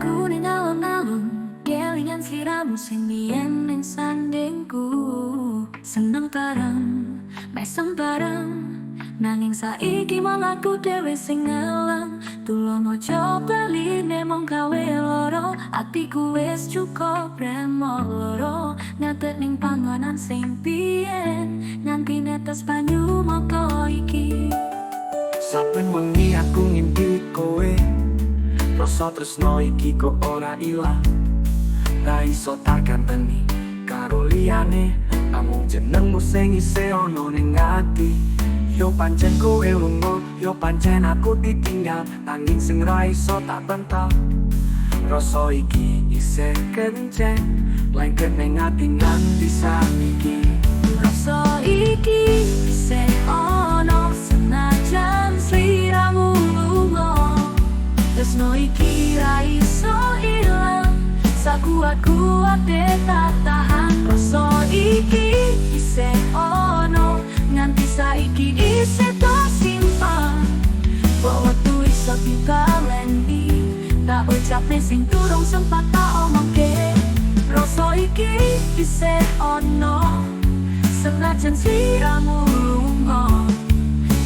aku ning alun-alun, kelingan sliramu sing biyen ning sandingku. Seneng bareng, mesem bareng, nanging saiki malah aku dhewe sing ngelang. Tulung ojo bali nemong gawe loro, atiku wis cukup remo loro. Ngadeg ning panggonan sing biyen, nganti netes banyu moko iki. Saben wengi aku ngimpi kowe, rasa tresno iki kok ora ilang. Ra iso tak ganteni karo liyane, namung jenengmu sing isih ono ning ati. Yo pancen kowe lunga, yo pancen aku ditinggal, nanging sing ra iso tak bental. Rasa iki isih kenceng, lengket ning ati nganti saiki. Rasa iki isih ono senajan sliramu lunga. Tresno iki ra iso ilang, sakuat-kuate tak tahan. Rasa iki isih ono, nganti saiki isih tak simpan. Waktu iso dibaleni, tak ucapne sing durung sempat tak omongke. Rasa iki isih ono, senajan sliramu lunga.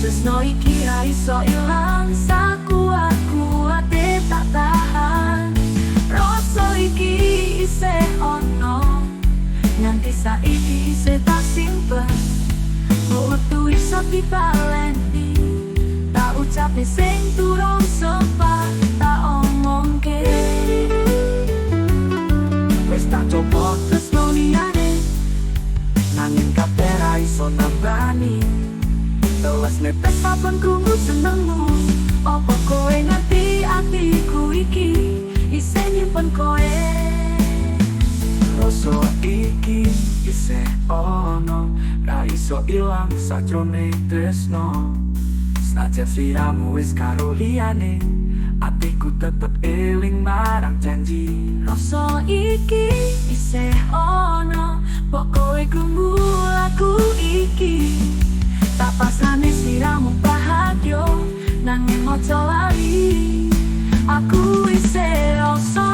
Tresno iki ra iso ilang, sakuat-kuate tak tahan. Rasa iki isih ono, nganti saiki isih tak simpen. Waktu iso dibaleni, tak ucapne sing durung sempat tak omongke. Wis tak coba tresno liyane, nanging kabeh ra iso nambani. Teles netes saben krungu senengmu, apa kowe ngerti atiku iki isih nyimpen kowe. Rasa iki isih ono, ra iso ilang sajrone tresno. Senajan sliramu wis karo liyane, atiku tetep eling marang janji. Rasa iki isih ono, pokoke krungu lagu iki. Tak pasane sliramu bahagia, nanging ojo lali, aku isih rasa.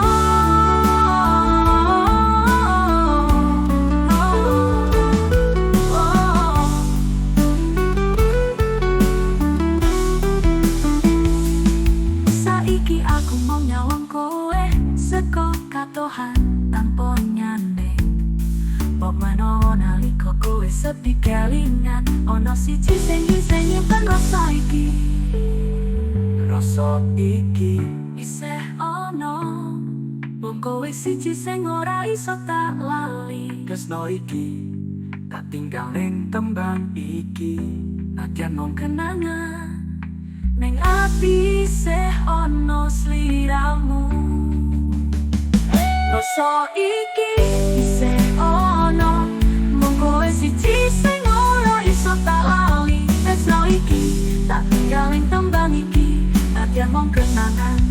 Saiki aku mau nyawang kowe seko katohan tanpa nyanding. Pop menowo nalika kowe sedih kelingan, ono siji sing bisa nyimpen rasa iki. Rasa iki Isih ono, mung kowe siji sing ora iso tak lali. tresno iki tak tinggal ning tembang iki. Nadyan mung Kenangan ning ati isih ono sliramu. Rasa iki isih ono, mung kowe siji sing ora iso tak lali. Tresno iki tak tinggal ing tembang iki, nadyan mung kenangan.